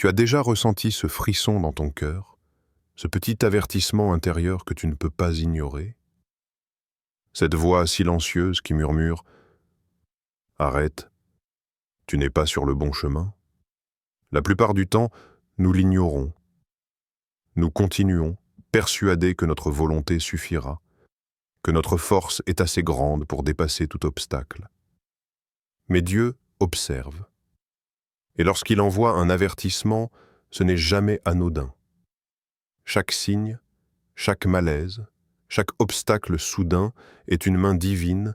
Tu as déjà ressenti ce frisson dans ton cœur, ce petit avertissement intérieur que tu ne peux pas ignorer? Cette voix silencieuse qui murmure « Arrête, tu n'es pas sur le bon chemin ». La plupart du temps, nous l'ignorons. Nous continuons, persuadés que notre volonté suffira, que notre force est assez grande pour dépasser tout obstacle. Mais Dieu observe. Et lorsqu'il envoie un avertissement, ce n'est jamais anodin. Chaque signe, chaque malaise, chaque obstacle soudain est une main divine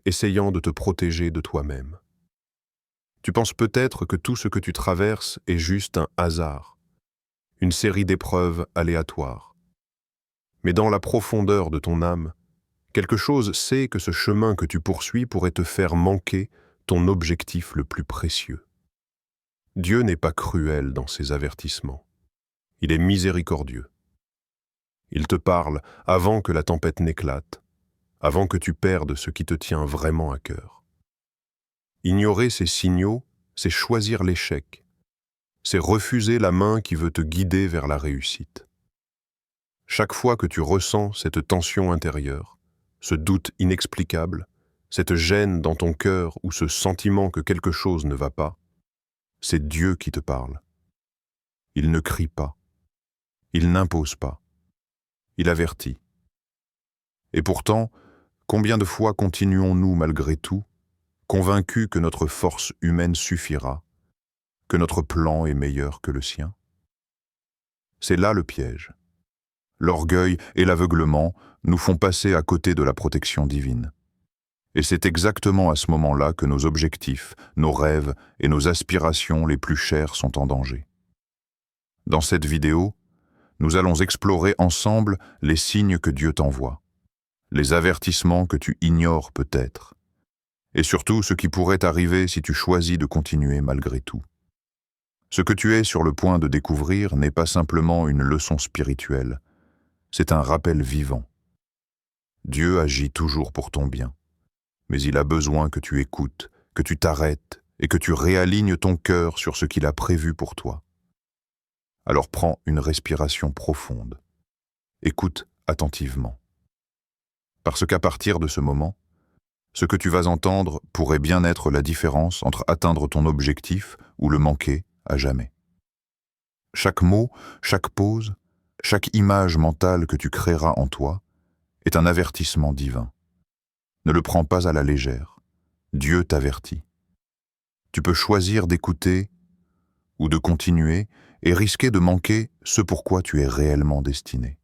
essayant de te protéger de toi-même. Tu penses peut-être que tout ce que tu traverses est juste un hasard, une série d'épreuves aléatoires. Mais dans la profondeur de ton âme, quelque chose sait que ce chemin que tu poursuis pourrait te faire manquer ton objectif le plus précieux. Dieu n'est pas cruel dans ses avertissements. Il est miséricordieux. Il te parle avant que la tempête n'éclate, avant que tu perdes ce qui te tient vraiment à cœur. Ignorer ces signaux, c'est choisir l'échec. C'est refuser la main qui veut te guider vers la réussite. Chaque fois que tu ressens cette tension intérieure, ce doute inexplicable, cette gêne dans ton cœur ou ce sentiment que quelque chose ne va pas, c'est Dieu qui te parle. Il ne crie pas. Il n'impose pas. Il avertit. Et pourtant, combien de fois continuons-nous malgré tout, convaincus que notre force humaine suffira, que notre plan est meilleur que le sien? C'est là le piège. L'orgueil et l'aveuglement nous font passer à côté de la protection divine. Et c'est exactement à ce moment-là que nos objectifs, nos rêves et nos aspirations les plus chères sont en danger. Dans cette vidéo, nous allons explorer ensemble les signes que Dieu t'envoie, les avertissements que tu ignores peut-être, et surtout ce qui pourrait arriver si tu choisis de continuer malgré tout. Ce que tu es sur le point de découvrir n'est pas simplement une leçon spirituelle, c'est un rappel vivant. Dieu agit toujours pour ton bien, mais il a besoin que tu écoutes, que tu t'arrêtes et que tu réalignes ton cœur sur ce qu'il a prévu pour toi. Alors prends une respiration profonde. Écoute attentivement. Parce qu'à partir de ce moment, ce que tu vas entendre pourrait bien être la différence entre atteindre ton objectif ou le manquer à jamais. Chaque mot, chaque pause, chaque image mentale que tu créeras en toi est un avertissement divin. Ne le prends pas à la légère. Dieu t'avertit. Tu peux choisir d'écouter ou de continuer et risquer de manquer ce pourquoi tu es réellement destiné.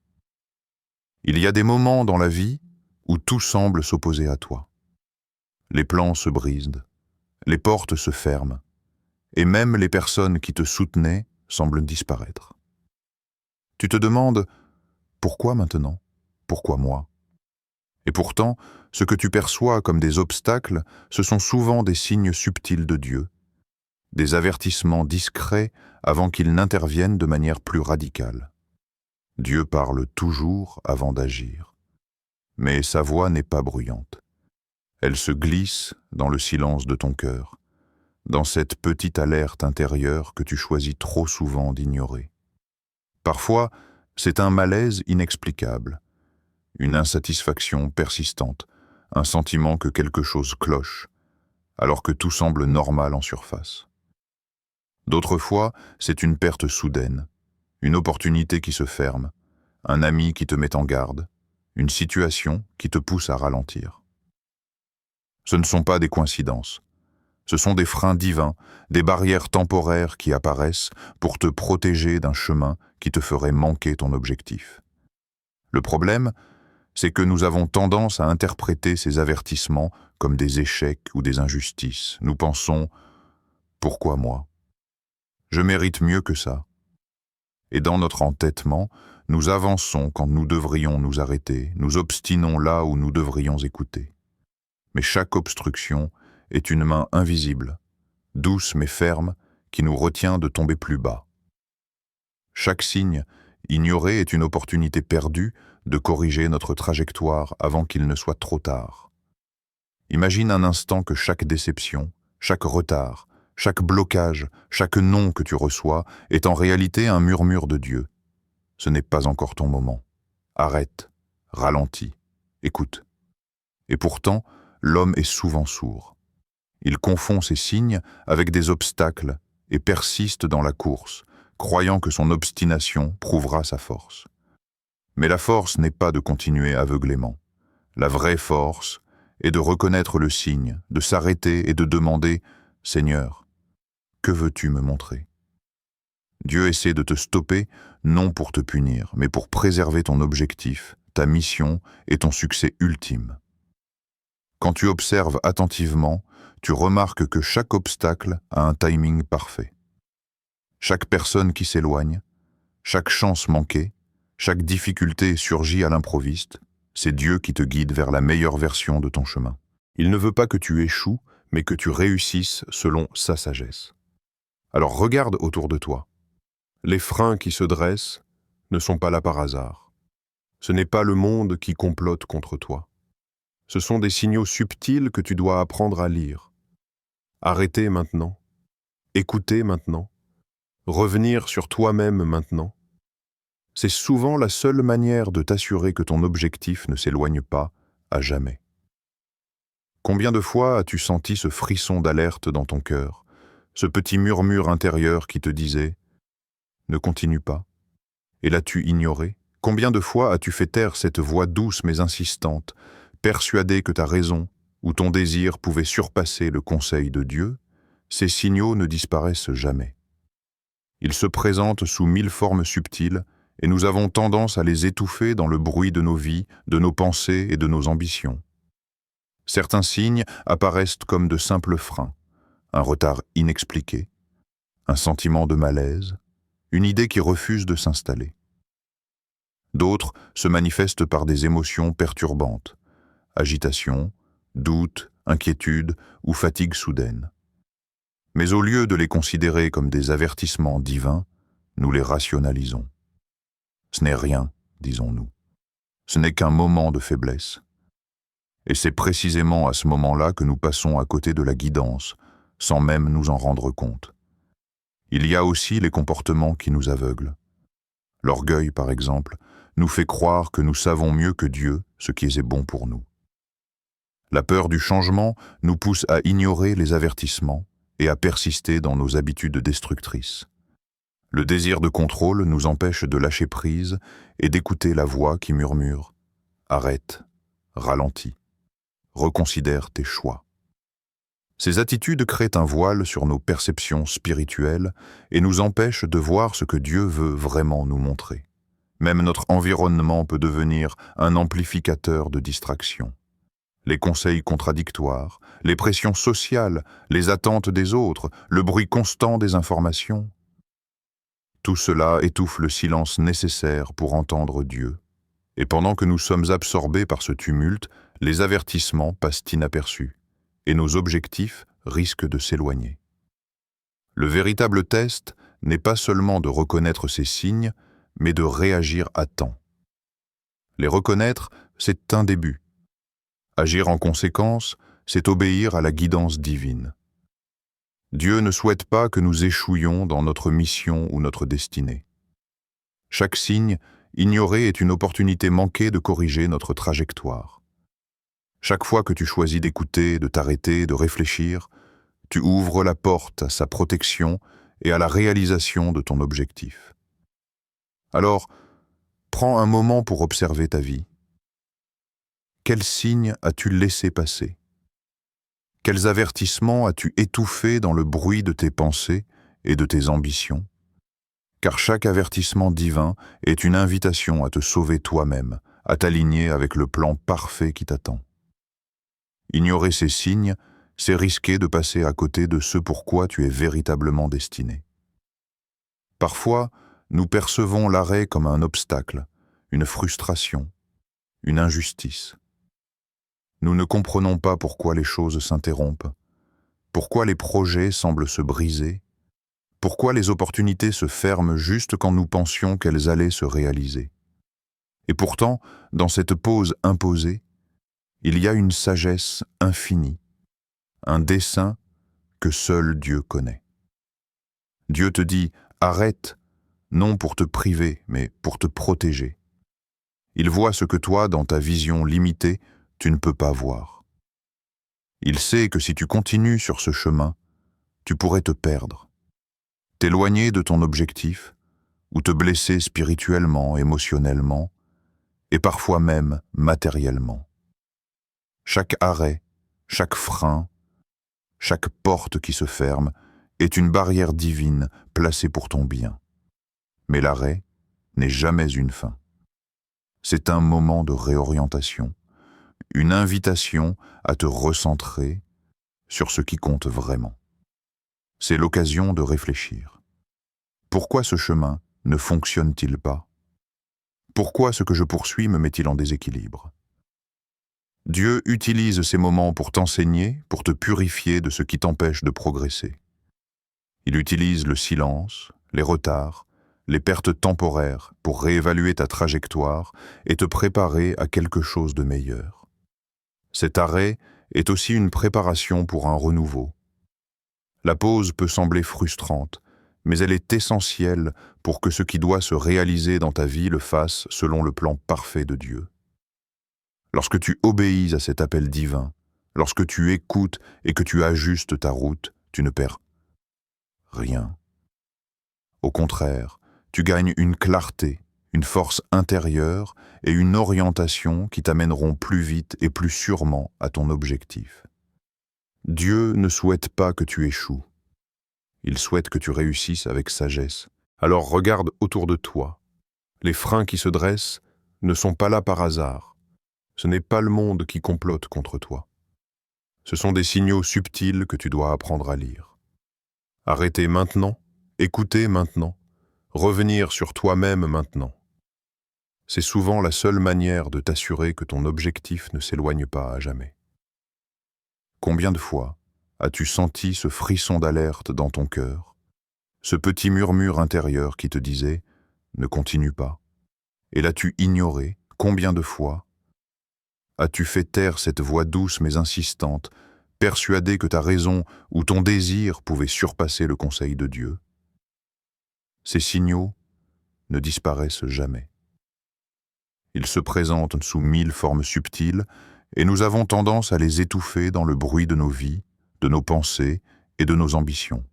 Il y a des moments dans la vie où tout semble s'opposer à toi. Les plans se brisent, les portes se ferment, et même les personnes qui te soutenaient semblent disparaître. Tu te demandes « Pourquoi maintenant? Pourquoi moi ?» Et pourtant, ce que tu perçois comme des obstacles, ce sont souvent des signes subtils de Dieu, des avertissements discrets avant qu'il n'intervienne de manière plus radicale. Dieu parle toujours avant d'agir, mais sa voix n'est pas bruyante. Elle se glisse dans le silence de ton cœur, dans cette petite alerte intérieure que tu choisis trop souvent d'ignorer. Parfois, c'est un malaise inexplicable, une insatisfaction persistante, un sentiment que quelque chose cloche, alors que tout semble normal en surface. D'autres fois, c'est une perte soudaine, une opportunité qui se ferme, un ami qui te met en garde, une situation qui te pousse à ralentir. Ce ne sont pas des coïncidences. Ce sont des freins divins, des barrières temporaires qui apparaissent pour te protéger d'un chemin qui te ferait manquer ton objectif. Le problème, c'est que nous avons tendance à interpréter ces avertissements comme des échecs ou des injustices. Nous pensons « Pourquoi moi ? Je mérite mieux que ça ». Et dans notre entêtement, nous avançons quand nous devrions nous arrêter, nous obstinons là où nous devrions écouter. Mais chaque obstruction est une main invisible, douce mais ferme, qui nous retient de tomber plus bas. Chaque signe ignoré est une opportunité perdue de corriger notre trajectoire avant qu'il ne soit trop tard. Imagine un instant que chaque déception, chaque retard, chaque blocage, chaque non que tu reçois est en réalité un murmure de Dieu. Ce n'est pas encore ton moment. Arrête, ralentis, écoute. Et pourtant, l'homme est souvent sourd. Il confond ces signes avec des obstacles et persiste dans la course, croyant que son obstination prouvera sa force. Mais la force n'est pas de continuer aveuglément. La vraie force est de reconnaître le signe, de s'arrêter et de demander « Seigneur, que veux-tu me montrer ?» Dieu essaie de te stopper, non pour te punir, mais pour préserver ton objectif, ta mission et ton succès ultime. Quand tu observes attentivement, tu remarques que chaque obstacle a un timing parfait. Chaque personne qui s'éloigne, chaque chance manquée, chaque difficulté surgit à l'improviste, c'est Dieu qui te guide vers la meilleure version de ton chemin. Il ne veut pas que tu échoues, mais que tu réussisses selon sa sagesse. Alors regarde autour de toi. Les freins qui se dressent ne sont pas là par hasard. Ce n'est pas le monde qui complote contre toi. Ce sont des signaux subtils que tu dois apprendre à lire. Arrêter maintenant, écouter maintenant, revenir sur toi-même maintenant. C'est souvent la seule manière de t'assurer que ton objectif ne s'éloigne pas à jamais. Combien de fois as-tu senti ce frisson d'alerte dans ton cœur, ce petit murmure intérieur qui te disait « Ne continue pas » et l'as-tu ignoré? Combien de fois as-tu fait taire cette voix douce mais insistante, persuadé que ta raison ou ton désir pouvait surpasser le conseil de Dieu? Ces signaux ne disparaissent jamais. Ils se présentent sous 1000 formes subtiles et nous avons tendance à les étouffer dans le bruit de nos vies, de nos pensées et de nos ambitions. Certains signes apparaissent comme de simples freins, un retard inexpliqué, un sentiment de malaise, une idée qui refuse de s'installer. D'autres se manifestent par des émotions perturbantes, agitation, doute, inquiétude ou fatigue soudaine. Mais au lieu de les considérer comme des avertissements divins, nous les rationalisons. Ce n'est rien, disons-nous. Ce n'est qu'un moment de faiblesse. Et c'est précisément à ce moment-là que nous passons à côté de la guidance, sans même nous en rendre compte. Il y a aussi les comportements qui nous aveuglent. L'orgueil, par exemple, nous fait croire que nous savons mieux que Dieu ce qui est bon pour nous. La peur du changement nous pousse à ignorer les avertissements et à persister dans nos habitudes destructrices. Le désir de contrôle nous empêche de lâcher prise et d'écouter la voix qui murmure « Arrête, ralentis, reconsidère tes choix ». Ces attitudes créent un voile sur nos perceptions spirituelles et nous empêchent de voir ce que Dieu veut vraiment nous montrer. Même notre environnement peut devenir un amplificateur de distraction. Les conseils contradictoires, les pressions sociales, les attentes des autres, le bruit constant des informations. Tout cela étouffe le silence nécessaire pour entendre Dieu. Et pendant que nous sommes absorbés par ce tumulte, les avertissements passent inaperçus, et nos objectifs risquent de s'éloigner. Le véritable test n'est pas seulement de reconnaître ces signes, mais de réagir à temps. Les reconnaître, c'est un début. Agir en conséquence, c'est obéir à la guidance divine. Dieu ne souhaite pas que nous échouions dans notre mission ou notre destinée. Chaque signe ignoré est une opportunité manquée de corriger notre trajectoire. Chaque fois que tu choisis d'écouter, de t'arrêter, de réfléchir, tu ouvres la porte à sa protection et à la réalisation de ton objectif. Alors, prends un moment pour observer ta vie. Quels signes as-tu laissé passer? Quels avertissements as-tu étouffés dans le bruit de tes pensées et de tes ambitions? Car chaque avertissement divin est une invitation à te sauver toi-même, à t'aligner avec le plan parfait qui t'attend. Ignorer ces signes, c'est risquer de passer à côté de ce pourquoi tu es véritablement destiné. Parfois, nous percevons l'arrêt comme un obstacle, une frustration, une injustice. Nous ne comprenons pas pourquoi les choses s'interrompent, pourquoi les projets semblent se briser, pourquoi les opportunités se ferment juste quand nous pensions qu'elles allaient se réaliser. Et pourtant, dans cette pause imposée, il y a une sagesse infinie, un dessein que seul Dieu connaît. Dieu te dit « Arrête », non pour te priver, mais pour te protéger. Il voit ce que toi, dans ta vision limitée, tu ne peux pas voir. Il sait que si tu continues sur ce chemin, tu pourrais te perdre, t'éloigner de ton objectif, ou te blesser spirituellement, émotionnellement, et parfois même matériellement. Chaque arrêt, chaque frein, chaque porte qui se ferme est une barrière divine placée pour ton bien. Mais l'arrêt n'est jamais une fin. C'est un moment de réorientation, une invitation à te recentrer sur ce qui compte vraiment. C'est l'occasion de réfléchir. Pourquoi ce chemin ne fonctionne-t-il pas? Pourquoi ce que je poursuis me met-il en déséquilibre? Dieu utilise ces moments pour t'enseigner, pour te purifier de ce qui t'empêche de progresser. Il utilise le silence, les retards, les pertes temporaires pour réévaluer ta trajectoire et te préparer à quelque chose de meilleur. Cet arrêt est aussi une préparation pour un renouveau. La pause peut sembler frustrante, mais elle est essentielle pour que ce qui doit se réaliser dans ta vie le fasse selon le plan parfait de Dieu. Lorsque tu obéis à cet appel divin, lorsque tu écoutes et que tu ajustes ta route, tu ne perds rien. Au contraire, tu gagnes une clarté, une force intérieure et une orientation qui t'amèneront plus vite et plus sûrement à ton objectif. Dieu ne souhaite pas que tu échoues. Il souhaite que tu réussisses avec sagesse. Alors regarde autour de toi. Les freins qui se dressent ne sont pas là par hasard. Ce n'est pas le monde qui complote contre toi. Ce sont des signaux subtils que tu dois apprendre à lire. Arrêter maintenant, écouter maintenant, revenir sur toi-même maintenant. C'est souvent la seule manière de t'assurer que ton objectif ne s'éloigne pas à jamais. Combien de fois as-tu senti ce frisson d'alerte dans ton cœur, ce petit murmure intérieur qui te disait « ne continue pas » et l'as-tu ignoré? Combien de fois as-tu fait taire cette voix douce mais insistante, persuadé que ta raison ou ton désir pouvait surpasser le conseil de Dieu? Ces signaux ne disparaissent jamais. Ils se présentent sous 1000 formes subtiles et nous avons tendance à les étouffer dans le bruit de nos vies, de nos pensées et de nos ambitions.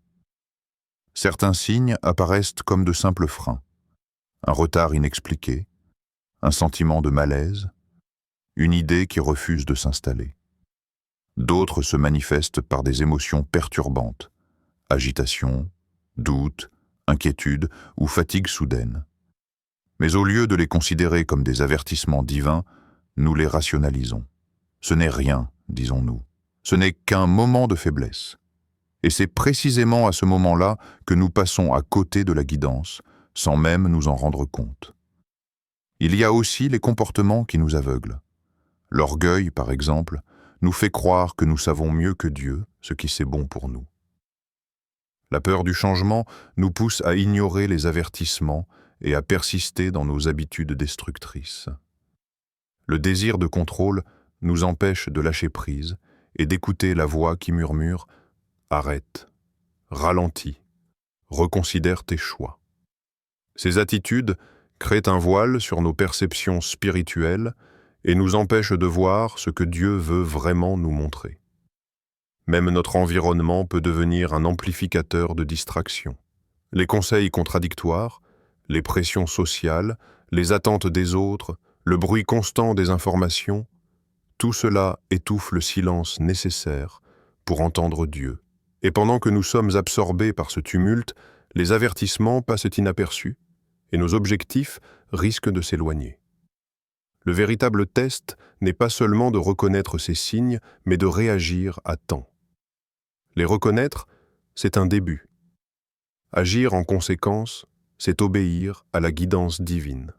Certains signes apparaissent comme de simples freins. Un retard inexpliqué, un sentiment de malaise, une idée qui refuse de s'installer. D'autres se manifestent par des émotions perturbantes, agitation, doute, inquiétude ou fatigue soudaine. Mais au lieu de les considérer comme des avertissements divins, nous les rationalisons. Ce n'est rien, disons-nous. Ce n'est qu'un moment de faiblesse. Et c'est précisément à ce moment-là que nous passons à côté de la guidance, sans même nous en rendre compte. Il y a aussi les comportements qui nous aveuglent. L'orgueil, par exemple, nous fait croire que nous savons mieux que Dieu ce qui c'est bon pour nous. La peur du changement nous pousse à ignorer les avertissements et à persister dans nos habitudes destructrices. Le désir de contrôle nous empêche de lâcher prise et d'écouter la voix qui murmure « Arrête, ralentis, reconsidère tes choix ». Ces attitudes créent un voile sur nos perceptions spirituelles et nous empêchent de voir ce que Dieu veut vraiment nous montrer. Même notre environnement peut devenir un amplificateur de distraction. Les conseils contradictoires, les pressions sociales, les attentes des autres, le bruit constant des informations, tout cela étouffe le silence nécessaire pour entendre Dieu. Et pendant que nous sommes absorbés par ce tumulte, les avertissements passent inaperçus et nos objectifs risquent de s'éloigner. Le véritable test n'est pas seulement de reconnaître ces signes, mais de réagir à temps. Les reconnaître, c'est un début. Agir en conséquence, c'est obéir à la guidance divine.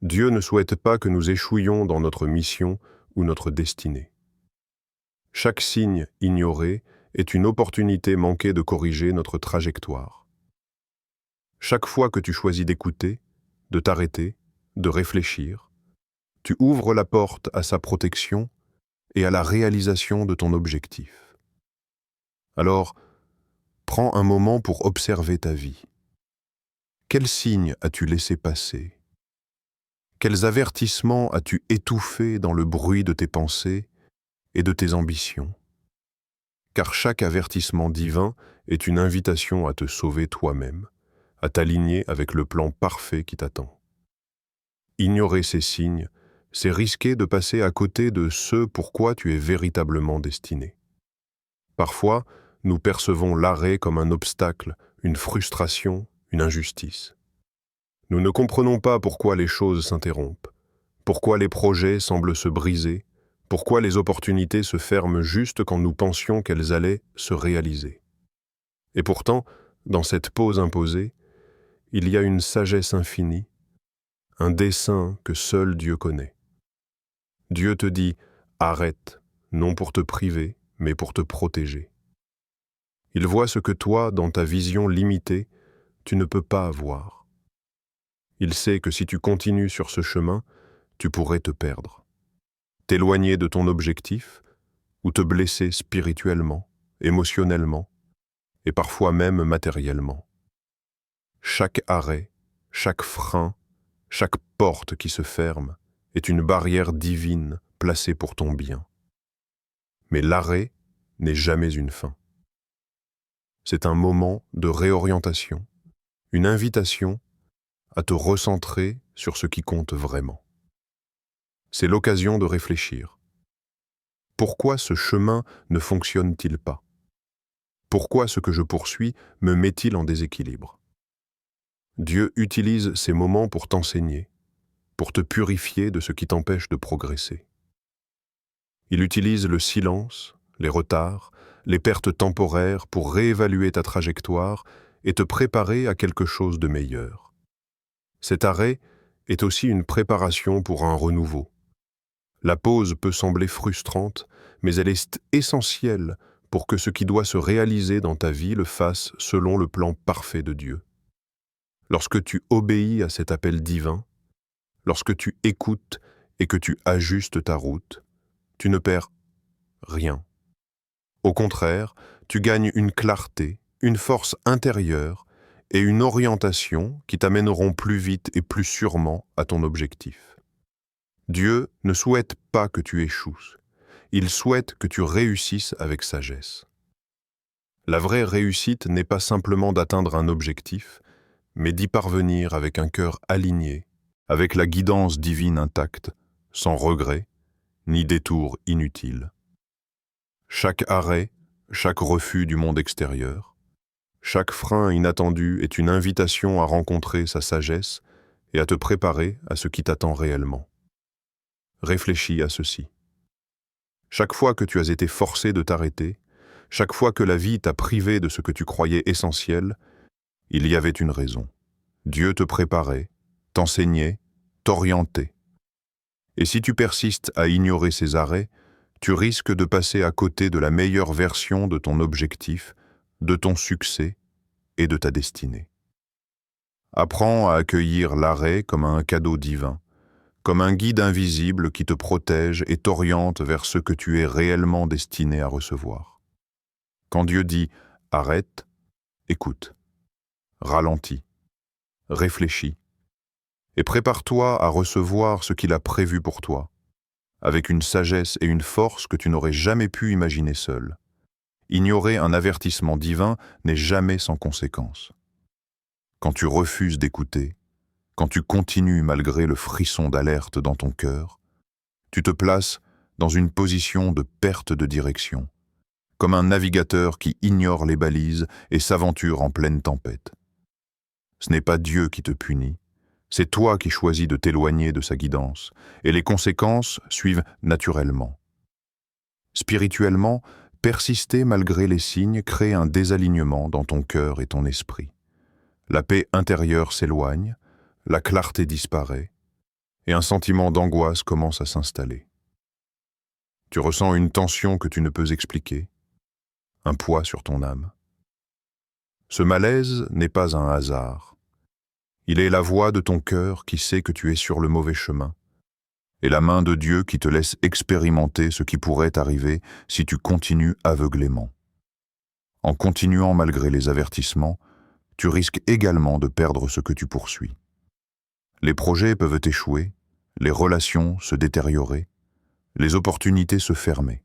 Dieu ne souhaite pas que nous échouions dans notre mission ou notre destinée. Chaque signe ignoré est une opportunité manquée de corriger notre trajectoire. Chaque fois que tu choisis d'écouter, de t'arrêter, de réfléchir, tu ouvres la porte à sa protection et à la réalisation de ton objectif. Alors, prends un moment pour observer ta vie. Quels signes as-tu laissé passer? Quels avertissements as-tu étouffés dans le bruit de tes pensées et de tes ambitions? Car chaque avertissement divin est une invitation à te sauver toi-même, à t'aligner avec le plan parfait qui t'attend. Ignorer ces signes, c'est risquer de passer à côté de ce pourquoi tu es véritablement destiné. Parfois, nous percevons l'arrêt comme un obstacle, une frustration, une injustice. Nous ne comprenons pas pourquoi les choses s'interrompent, pourquoi les projets semblent se briser, pourquoi les opportunités se ferment juste quand nous pensions qu'elles allaient se réaliser. Et pourtant, dans cette pause imposée, il y a une sagesse infinie, un dessein que seul Dieu connaît. Dieu te dit « Arrête », non pour te priver, mais pour te protéger. Il voit ce que toi, dans ta vision limitée, tu ne peux pas voir. Il sait que si tu continues sur ce chemin, tu pourrais te perdre, t'éloigner de ton objectif ou te blesser spirituellement, émotionnellement et parfois même matériellement. Chaque arrêt, chaque frein, chaque porte qui se ferme est une barrière divine placée pour ton bien. Mais l'arrêt n'est jamais une fin. C'est un moment de réorientation, une invitation à te recentrer sur ce qui compte vraiment. C'est l'occasion de réfléchir. Pourquoi ce chemin ne fonctionne-t-il pas? Pourquoi ce que je poursuis me met-il en déséquilibre? Dieu utilise ces moments pour t'enseigner, pour te purifier de ce qui t'empêche de progresser. Il utilise le silence, les retards, les pertes temporaires pour réévaluer ta trajectoire et te préparer à quelque chose de meilleur. Cet arrêt est aussi une préparation pour un renouveau. La pause peut sembler frustrante, mais elle est essentielle pour que ce qui doit se réaliser dans ta vie le fasse selon le plan parfait de Dieu. Lorsque tu obéis à cet appel divin, lorsque tu écoutes et que tu ajustes ta route, tu ne perds rien. Au contraire, tu gagnes une clarté, une force intérieure et une orientation qui t'amèneront plus vite et plus sûrement à ton objectif. Dieu ne souhaite pas que tu échoues. Il souhaite que tu réussisses avec sagesse. La vraie réussite n'est pas simplement d'atteindre un objectif, mais d'y parvenir avec un cœur aligné, avec la guidance divine intacte, sans regret, ni détour inutile. Chaque arrêt, chaque refus du monde extérieur, chaque frein inattendu est une invitation à rencontrer sa sagesse et à te préparer à ce qui t'attend réellement. Réfléchis à ceci. Chaque fois que tu as été forcé de t'arrêter, chaque fois que la vie t'a privé de ce que tu croyais essentiel, il y avait une raison. Dieu te préparait, t'enseignait, t'orientait. Et si tu persistes à ignorer ces arrêts, tu risques de passer à côté de la meilleure version de ton objectif, de ton succès et de ta destinée. Apprends à accueillir l'arrêt comme un cadeau divin, comme un guide invisible qui te protège et t'oriente vers ce que tu es réellement destiné à recevoir. Quand Dieu dit « arrête », écoute, ralentis, réfléchis, et prépare-toi à recevoir ce qu'il a prévu pour toi, avec une sagesse et une force que tu n'aurais jamais pu imaginer seul. Ignorer un avertissement divin n'est jamais sans conséquence. Quand tu refuses d'écouter, quand tu continues malgré le frisson d'alerte dans ton cœur, tu te places dans une position de perte de direction, comme un navigateur qui ignore les balises et s'aventure en pleine tempête. Ce n'est pas Dieu qui te punit, c'est toi qui choisis de t'éloigner de sa guidance, et les conséquences suivent naturellement. Spirituellement, persister malgré les signes crée un désalignement dans ton cœur et ton esprit. La paix intérieure s'éloigne, la clarté disparaît, et un sentiment d'angoisse commence à s'installer. Tu ressens une tension que tu ne peux expliquer, un poids sur ton âme. Ce malaise n'est pas un hasard. Il est la voix de ton cœur qui sait que tu es sur le mauvais chemin, et la main de Dieu qui te laisse expérimenter ce qui pourrait t'arriver si tu continues aveuglément. En continuant malgré les avertissements, tu risques également de perdre ce que tu poursuis. Les projets peuvent échouer, les relations se détériorer, les opportunités se fermer.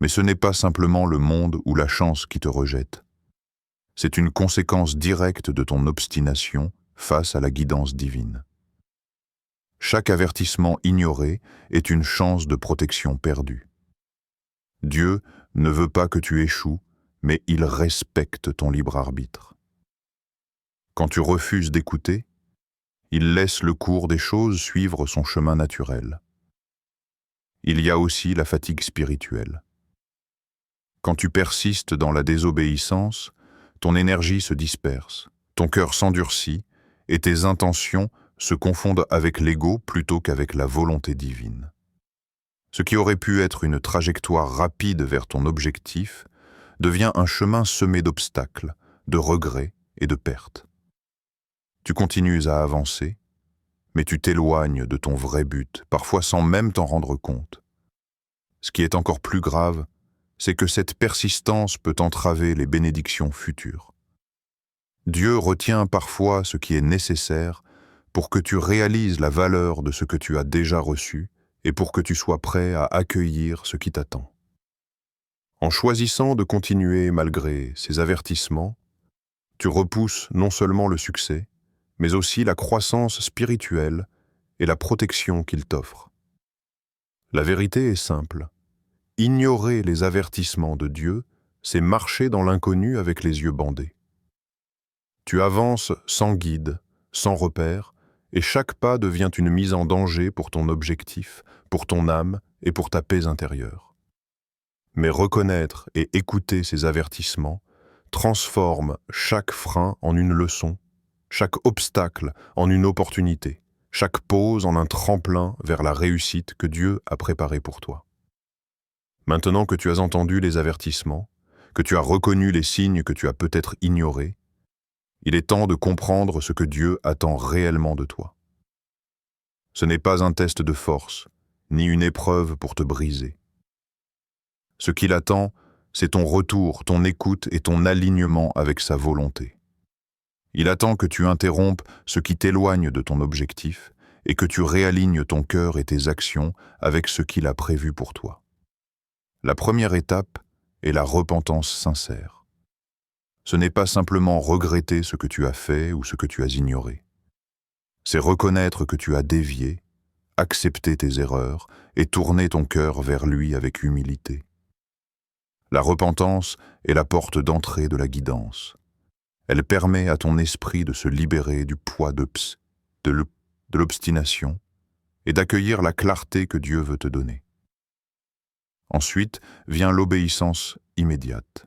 Mais ce n'est pas simplement le monde ou la chance qui te rejette. C'est une conséquence directe de ton obstination face à la guidance divine. Chaque avertissement ignoré est une chance de protection perdue. Dieu ne veut pas que tu échoues, mais il respecte ton libre arbitre. Quand tu refuses d'écouter, il laisse le cours des choses suivre son chemin naturel. Il y a aussi la fatigue spirituelle. Quand tu persistes dans la désobéissance, ton énergie se disperse, ton cœur s'endurcit et tes intentions se confondent avec l'ego plutôt qu'avec la volonté divine. Ce qui aurait pu être une trajectoire rapide vers ton objectif devient un chemin semé d'obstacles, de regrets et de pertes. Tu continues à avancer, mais tu t'éloignes de ton vrai but, parfois sans même t'en rendre compte. Ce qui est encore plus grave, c'est que cette persistance peut entraver les bénédictions futures. Dieu retient parfois ce qui est nécessaire pour que tu réalises la valeur de ce que tu as déjà reçu et pour que tu sois prêt à accueillir ce qui t'attend. En choisissant de continuer malgré ces avertissements, tu repousses non seulement le succès, mais aussi la croissance spirituelle et la protection qu'il t'offre. La vérité est simple. Ignorer les avertissements de Dieu, c'est marcher dans l'inconnu avec les yeux bandés. Tu avances sans guide, sans repère, et chaque pas devient une mise en danger pour ton objectif, pour ton âme et pour ta paix intérieure. Mais reconnaître et écouter ces avertissements transforme chaque frein en une leçon, chaque obstacle en une opportunité, chaque pause en un tremplin vers la réussite que Dieu a préparée pour toi. Maintenant que tu as entendu les avertissements, que tu as reconnu les signes que tu as peut-être ignorés, il est temps de comprendre ce que Dieu attend réellement de toi. Ce n'est pas un test de force, ni une épreuve pour te briser. Ce qu'il attend, c'est ton retour, ton écoute et ton alignement avec sa volonté. Il attend que tu interrompes ce qui t'éloigne de ton objectif et que tu réalignes ton cœur et tes actions avec ce qu'il a prévu pour toi. La première étape est la repentance sincère. Ce n'est pas simplement regretter ce que tu as fait ou ce que tu as ignoré. C'est reconnaître que tu as dévié, accepter tes erreurs et tourner ton cœur vers lui avec humilité. La repentance est la porte d'entrée de la guidance. Elle permet à ton esprit de se libérer du poids de l'obstination et d'accueillir la clarté que Dieu veut te donner. Ensuite vient l'obéissance immédiate.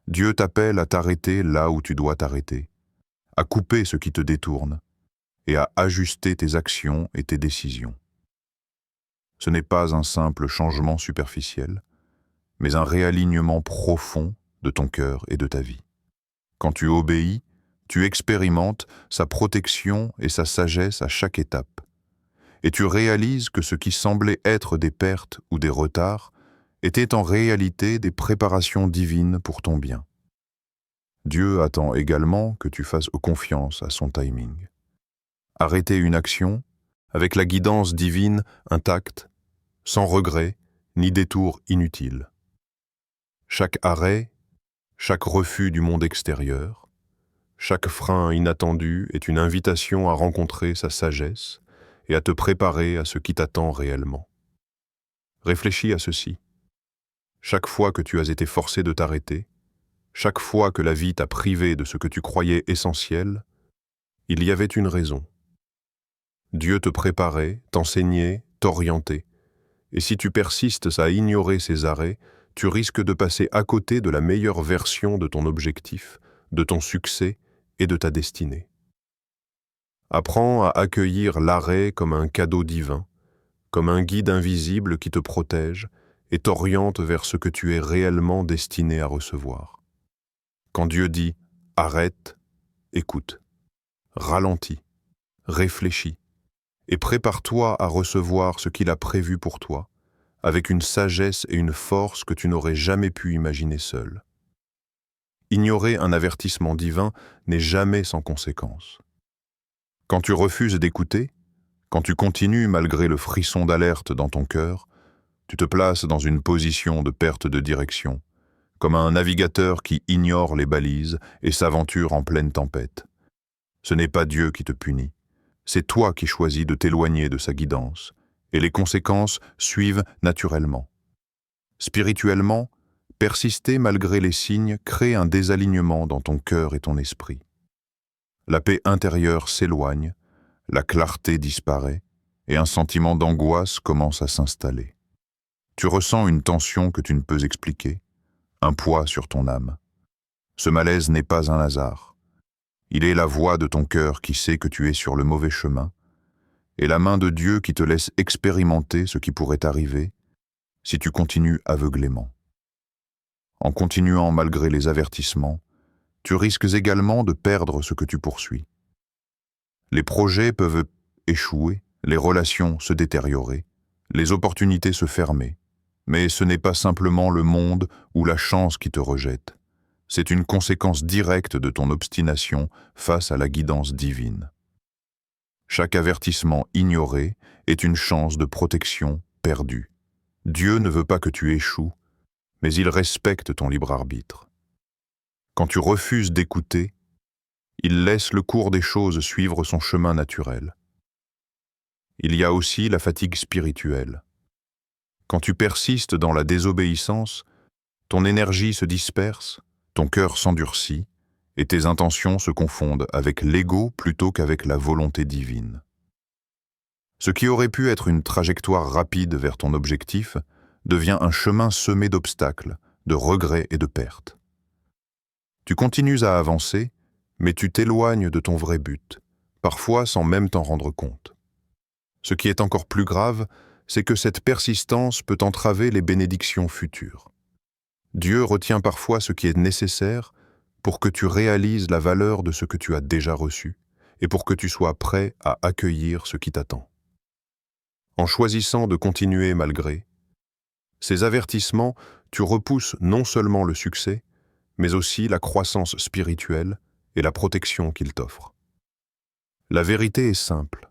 Dieu t'appelle à t'arrêter là où tu dois t'arrêter, à couper ce qui te détourne et à ajuster tes actions et tes décisions. Ce n'est pas un simple changement superficiel, mais un réalignement profond de ton cœur et de ta vie. Quand tu obéis, tu expérimentes sa protection et sa sagesse à chaque étape, et tu réalises que ce qui semblait être des pertes ou des retards était en réalité des préparations divines pour ton bien. Dieu attend également que tu fasses confiance à son timing. Arrêter une action, avec la guidance divine intacte, sans regret ni détour inutile. Chaque arrêt, chaque refus du monde extérieur, chaque frein inattendu est une invitation à rencontrer sa sagesse et à te préparer à ce qui t'attend réellement. Réfléchis à ceci. Chaque fois que tu as été forcé de t'arrêter, chaque fois que la vie t'a privé de ce que tu croyais essentiel, il y avait une raison. Dieu te préparait, t'enseignait, t'orientait. Et si tu persistes à ignorer ces arrêts, tu risques de passer à côté de la meilleure version de ton objectif, de ton succès et de ta destinée. Apprends à accueillir l'arrêt comme un cadeau divin, comme un guide invisible qui te protège et t'oriente vers ce que tu es réellement destiné à recevoir. Quand Dieu dit « arrête », écoute, ralentis, réfléchis et prépare-toi à recevoir ce qu'il a prévu pour toi, avec une sagesse et une force que tu n'aurais jamais pu imaginer seul. Ignorer un avertissement divin n'est jamais sans conséquence. Quand tu refuses d'écouter, quand tu continues malgré le frisson d'alerte dans ton cœur, tu te places dans une position de perte de direction, comme un navigateur qui ignore les balises et s'aventure en pleine tempête. Ce n'est pas Dieu qui te punit, c'est toi qui choisis de t'éloigner de sa guidance, et les conséquences suivent naturellement. Spirituellement, persister malgré les signes crée un désalignement dans ton cœur et ton esprit. La paix intérieure s'éloigne, la clarté disparaît, et un sentiment d'angoisse commence à s'installer. Tu ressens une tension que tu ne peux expliquer, un poids sur ton âme. Ce malaise n'est pas un hasard. Il est la voix de ton cœur qui sait que tu es sur le mauvais chemin, et la main de Dieu qui te laisse expérimenter ce qui pourrait arriver si tu continues aveuglément. En continuant malgré les avertissements, tu risques également de perdre ce que tu poursuis. Les projets peuvent échouer, les relations se détériorer, les opportunités se fermer, mais ce n'est pas simplement le monde ou la chance qui te rejette. C'est une conséquence directe de ton obstination face à la guidance divine. Chaque avertissement ignoré est une chance de protection perdue. Dieu ne veut pas que tu échoues, mais il respecte ton libre arbitre. Quand tu refuses d'écouter, il laisse le cours des choses suivre son chemin naturel. Il y a aussi la fatigue spirituelle. Quand tu persistes dans la désobéissance, ton énergie se disperse, ton cœur s'endurcit, et tes intentions se confondent avec l'ego plutôt qu'avec la volonté divine. Ce qui aurait pu être une trajectoire rapide vers ton objectif devient un chemin semé d'obstacles, de regrets et de pertes. Tu continues à avancer, mais tu t'éloignes de ton vrai but, parfois sans même t'en rendre compte. Ce qui est encore plus grave, c'est que cette persistance peut entraver les bénédictions futures. Dieu retient parfois ce qui est nécessaire pour que tu réalises la valeur de ce que tu as déjà reçu et pour que tu sois prêt à accueillir ce qui t'attend. En choisissant de continuer malgré ces avertissements, tu repousses non seulement le succès, mais aussi la croissance spirituelle et la protection qu'il t'offre. La vérité est simple.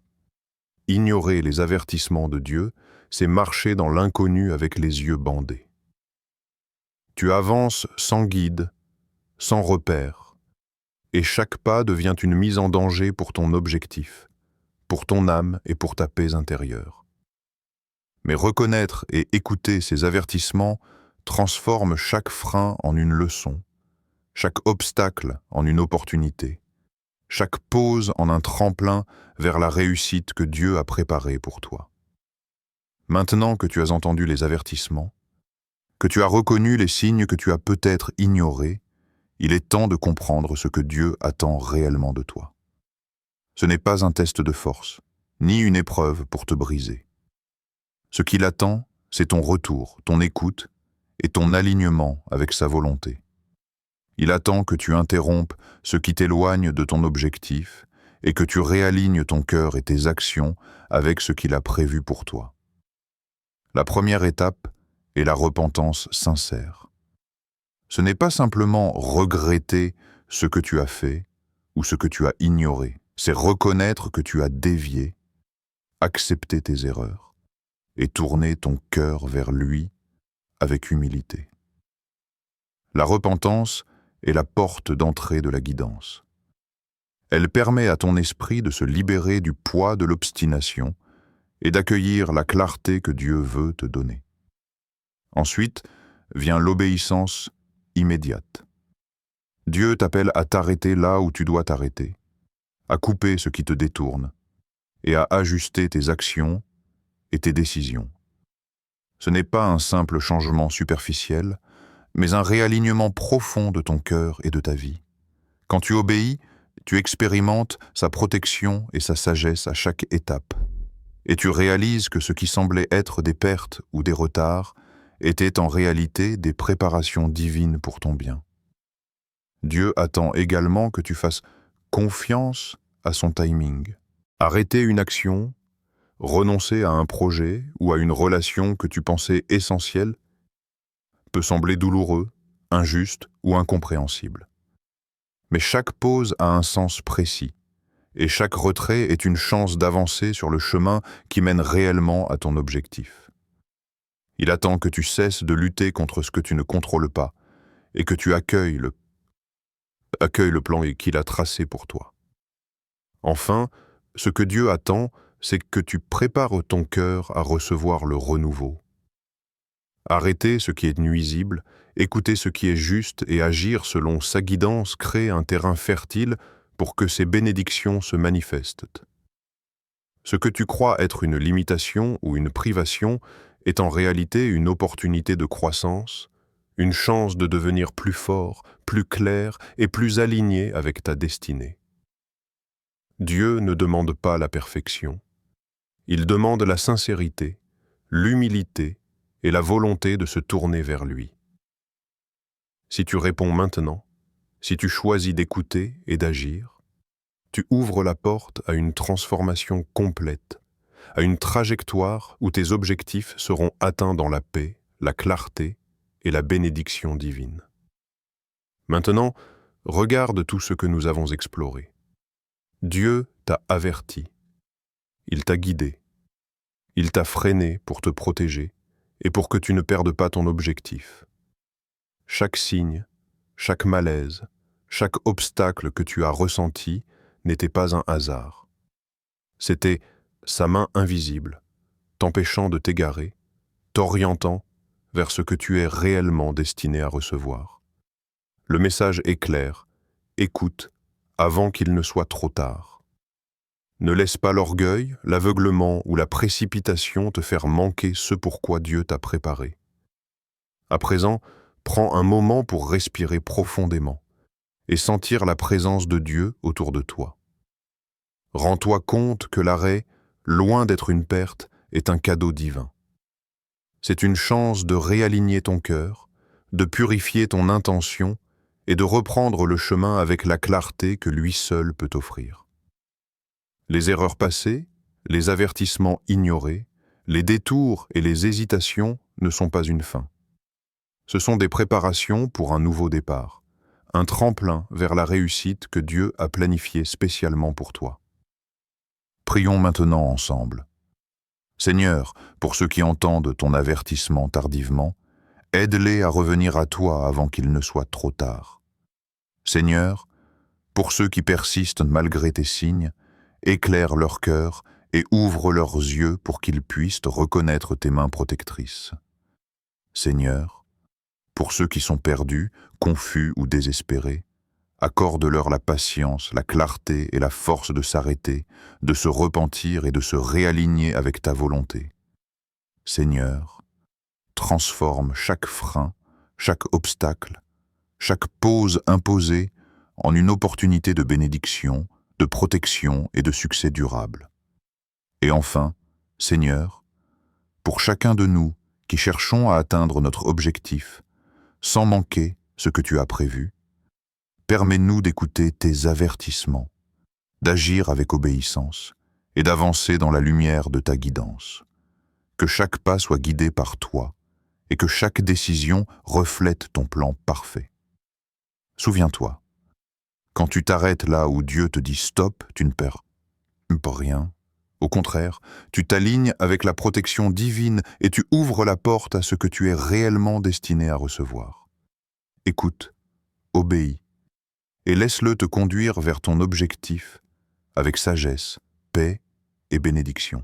Ignorer les avertissements de Dieu, c'est marcher dans l'inconnu avec les yeux bandés. Tu avances sans guide, sans repère, et chaque pas devient une mise en danger pour ton objectif, pour ton âme et pour ta paix intérieure. Mais reconnaître et écouter ces avertissements transforme chaque frein en une leçon, chaque obstacle en une opportunité, chaque pause en un tremplin vers la réussite que Dieu a préparée pour toi. Maintenant que tu as entendu les avertissements, que tu as reconnu les signes que tu as peut-être ignorés, il est temps de comprendre ce que Dieu attend réellement de toi. Ce n'est pas un test de force, ni une épreuve pour te briser. Ce qu'il attend, c'est ton retour, ton écoute et ton alignement avec sa volonté. Il attend que tu interrompes ce qui t'éloigne de ton objectif et que tu réalignes ton cœur et tes actions avec ce qu'il a prévu pour toi. La première étape est la repentance sincère. Ce n'est pas simplement regretter ce que tu as fait ou ce que tu as ignoré, c'est reconnaître que tu as dévié, accepter tes erreurs et tourner ton cœur vers lui avec humilité. La repentance est la porte d'entrée de la guidance. Elle permet à ton esprit de se libérer du poids de l'obstination et d'accueillir la clarté que Dieu veut te donner. Ensuite vient l'obéissance immédiate. Dieu t'appelle à t'arrêter là où tu dois t'arrêter, à couper ce qui te détourne et à ajuster tes actions et tes décisions. Ce n'est pas un simple changement superficiel, mais un réalignement profond de ton cœur et de ta vie. Quand tu obéis, tu expérimentes sa protection et sa sagesse à chaque étape, et tu réalises que ce qui semblait être des pertes ou des retards était en réalité des préparations divines pour ton bien. Dieu attend également que tu fasses confiance à son timing. Arrêter une action, renoncer à un projet ou à une relation que tu pensais essentielle peut sembler douloureux, injuste ou incompréhensible. mais chaque pause a un sens précis, et chaque retrait est une chance d'avancer sur le chemin qui mène réellement à ton objectif. Il attend que tu cesses de lutter contre ce que tu ne contrôles pas, et que tu accueilles le plan qu'il a tracé pour toi. Enfin, ce que Dieu attend, c'est que tu prépares ton cœur à recevoir le renouveau. Arrêter ce qui est nuisible, écouter ce qui est juste et agir selon sa guidance crée un terrain fertile pour que ces bénédictions se manifestent. Ce que tu crois être une limitation ou une privation est en réalité une opportunité de croissance, une chance de devenir plus fort, plus clair et plus aligné avec ta destinée. Dieu ne demande pas la perfection. Il demande la sincérité, l'humilité et la volonté de se tourner vers lui. Si tu réponds maintenant, si tu choisis d'écouter et d'agir, tu ouvres la porte à une transformation complète, à une trajectoire où tes objectifs seront atteints dans la paix, la clarté et la bénédiction divine. Maintenant, regarde tout ce que nous avons exploré. Dieu t'a averti, il t'a guidé, il t'a freiné pour te protéger et pour que tu ne perdes pas ton objectif. Chaque signe, chaque malaise, chaque obstacle que tu as ressenti n'était pas un hasard. C'était sa main invisible, t'empêchant de t'égarer, t'orientant vers ce que tu es réellement destiné à recevoir. Le message est clair, écoute avant qu'il ne soit trop tard. Ne laisse pas l'orgueil, l'aveuglement ou la précipitation te faire manquer ce pourquoi Dieu t'a préparé. À présent, prends un moment pour respirer profondément et sentir la présence de Dieu autour de toi. Rends-toi compte que l'arrêt, loin d'être une perte, est un cadeau divin. C'est une chance de réaligner ton cœur, de purifier ton intention et de reprendre le chemin avec la clarté que lui seul peut offrir. Les erreurs passées, les avertissements ignorés, les détours et les hésitations ne sont pas une fin. Ce sont des préparations pour un nouveau départ, un tremplin vers la réussite que Dieu a planifié spécialement pour toi. Prions maintenant ensemble. Seigneur, pour ceux qui entendent ton avertissement tardivement, aide-les à revenir à toi avant qu'il ne soit trop tard. Seigneur, pour ceux qui persistent malgré tes signes, éclaire leur cœur et ouvre leurs yeux pour qu'ils puissent reconnaître tes mains protectrices. Seigneur, pour ceux qui sont perdus, confus ou désespérés, accorde-leur la patience, la clarté et la force de s'arrêter, de se repentir et de se réaligner avec ta volonté. Seigneur, transforme chaque frein, chaque obstacle, chaque pause imposée en une opportunité de bénédiction, de protection et de succès durable. Et enfin, Seigneur, pour chacun de nous qui cherchons à atteindre notre objectif, sans manquer ce que tu as prévu, permets-nous d'écouter tes avertissements, d'agir avec obéissance et d'avancer dans la lumière de ta guidance. Que chaque pas soit guidé par toi et que chaque décision reflète ton plan parfait. Souviens-toi, quand tu t'arrêtes là où Dieu te dit stop, tu ne perds rien. Au contraire, tu t'alignes avec la protection divine et tu ouvres la porte à ce que tu es réellement destiné à recevoir. Écoute, obéis, et laisse-le te conduire vers ton objectif avec sagesse, paix et bénédiction.